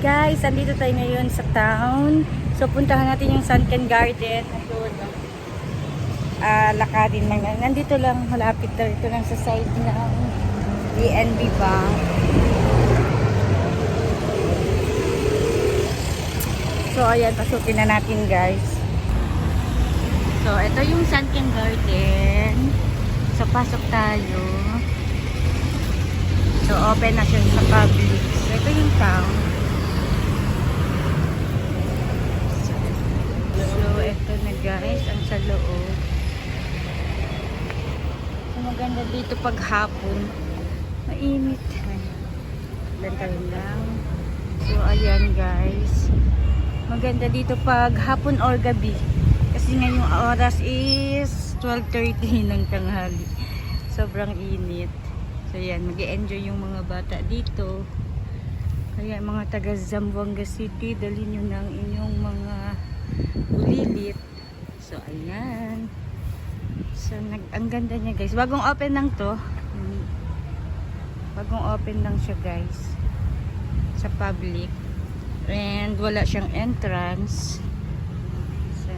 Guys, andito tayo ngayon sa town. So, puntahan natin yung Sunken Garden. Nandun, lakadin lang. Nandito lang, malapit na ito lang sa side ng DNB Bank. So, ayan, pasukin na natin, guys. So, ito yung Sunken Garden. So, pasok tayo. So, open na siya sa public. So, ito yung town. So, ito na guys, ang sa loob. So, maganda dito pag hapon. Mainit. Lantarin lang. So, ayan guys. Maganda dito pag hapon or gabi. Kasi ngayong oras is 12:30 ng tanghali. Sobrang init. So, ayan. Mag-e-enjoy yung mga bata dito. Kaya mga taga Zamboanga City, dali nyo ng inyong mga bulilit. So, ayan. So, ang ganda niya guys. Bagong open lang to. Bagong open lang siya guys. Sa public. And wala siyang entrance. So,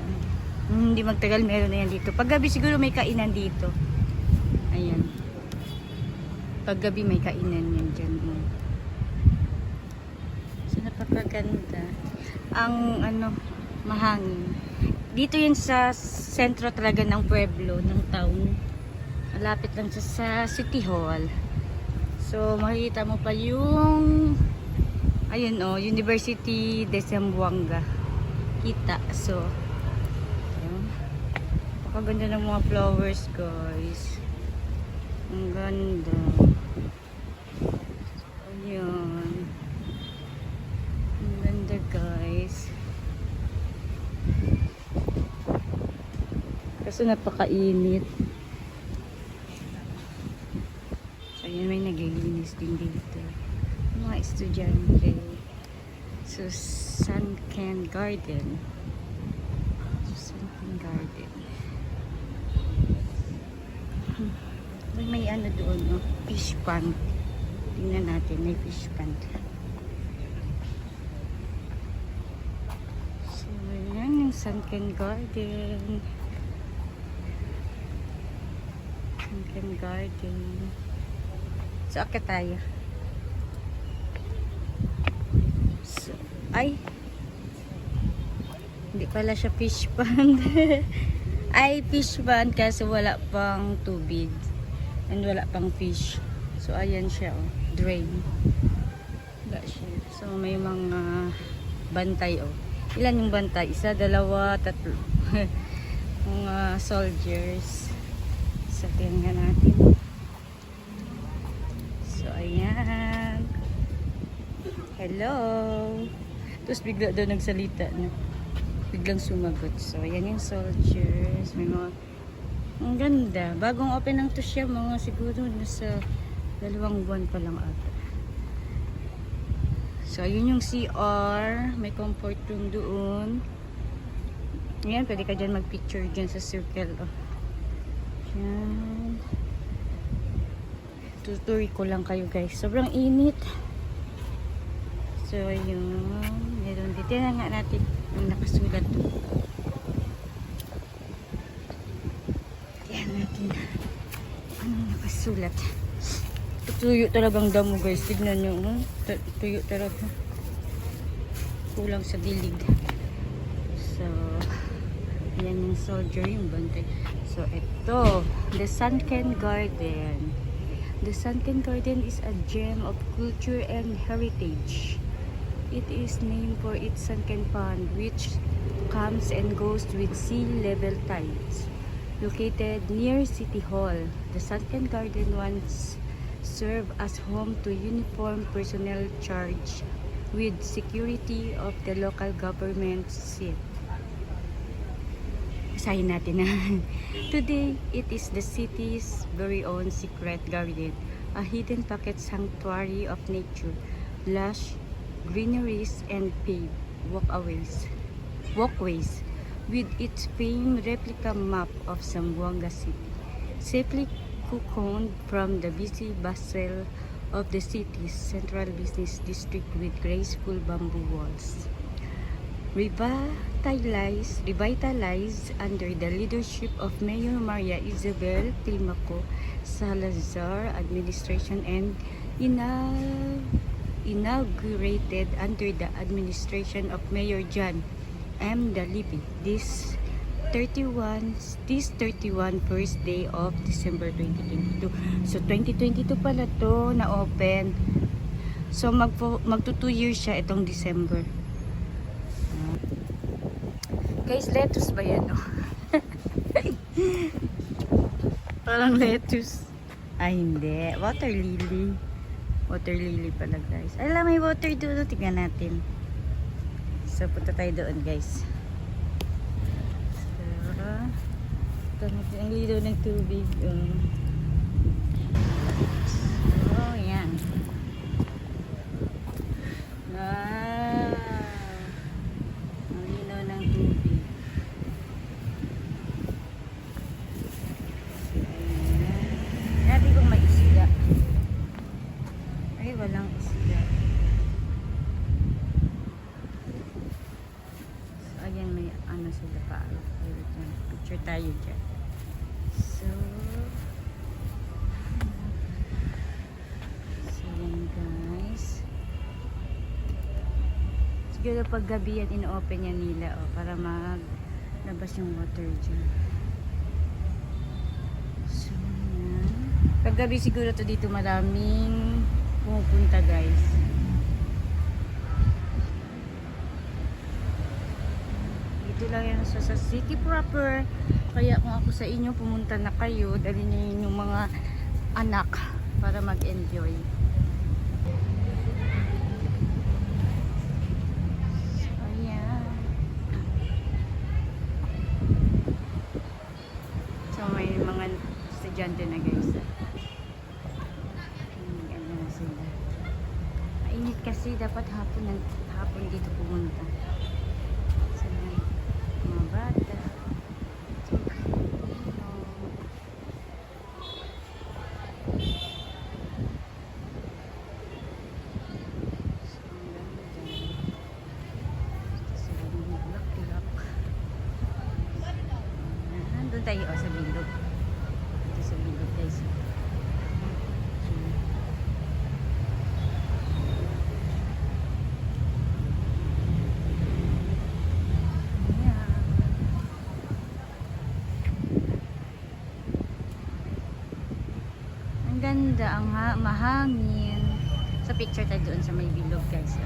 hindi magtagal meron na yan dito. Pag gabi siguro may kainan dito. Ayan. Pag gabi may kainan yan dyan. So, napakaganda. Ang mahangin. Dito yun sa sentro talaga ng pueblo, ng town. Malapit lang sa City Hall. So, makikita mo pa yung ayun University de Zamboanga. Kita. So, ayun. Napakaganda ng mga flowers, guys. Ang ganda. Ayun. Ang ganda, guys. Kasi napakainit. So, ayan, may naglilinis din dito. Mga estudyante. So, Sunken Garden. Sunken Garden. May doon, fish pond. Tingnan natin, may fish pond. So, ayan yung Sunken Garden. Sunken Garden. So, akit tayo. So, ay! Hindi pala siya fish pond. Ay, fish pond kasi wala pang tubig. And wala pang fish. So, ayan siya, drain. Wala siya. So, may mga bantay, Ilan yung bantay? Isa, dalawa, tatlo. Mga soldiers. So, tingnan natin. So, ayan. Hello. Tapos, bigla daw nagsalita na. Biglang sumagot. So, ayan yung soldiers. May mga ang ganda. Bagong open lang to siya. Mga siguro nasa 2 buwan pa lang ata. So, yun yung CR. May comfort room doon. Ayan, pwede ka dyan mag-picture dyan sa circle. Ayan. Tuturi ko lang kayo guys. Sobrang init. So, yun. Meron dito. Tingnan nga natin ang nakasulat. Ano nakasulat? Tuyo talagang damo guys. Tignan nyo. Tuyo talaga. Kulang sa dilig. So, yan yung soldier, yung bantay. So, ito. The Sunken Garden. The Sunken Garden is a gem of culture and heritage. It is named for its sunken pond, which comes and goes with sea level tides. Located near City Hall, the Sunken Garden once served as home to uniformed personnel charged with security of the local government seat. Basahin natin na. Today, it is the city's very own secret garden, a hidden pocket sanctuary of nature, lush greeneries and paved walkways. With its famed replica map of Zamboanga City, safely cocooned from the busy bustle of the city's central business district with graceful bamboo walls. Revitalized under the leadership of Mayor Maria Isabel Climaco Salazar administration and inaugurated under the administration of Mayor John M. Dalipi this 31 first day of December 2022. So 2022 pala to na open. So magto 2 years siya itong December. Guys, lettuce ba yan? Oh? Parang lettuce. Ay, hindi. Water lily. Water lily pala, guys. Alam, may water doon. Tingnan natin. So, punta tayo doon, guys. So, ito natin ang lido ng tubig. So, yan. Wow. Ang lido ng tubig. Grabe kung may isda. Ay, walang isda. So, ayan, may ano sila pa. Picture tayo dyan. So, yan guys. Siguro pag gabi yan, ino-open yan nila para maglabas yung water dyan. So, yan. Pag gabi siguro to dito maraming pumupunta guys. Dito lang yan sa city proper. Kaya kung ako sa inyo, pumunta na kayo, dali niyo yung mga anak para mag-enjoy. So, ayan. So, may mga estudyante na guys. Ano na sila. Mainit kasi, dapat hapon dito pumunta. So, mga bata. Doon tayo sa bilog. Dito sa bilog guys. Ang ganda, ang mahangin. Sa picture tayo doon sa may bilog guys.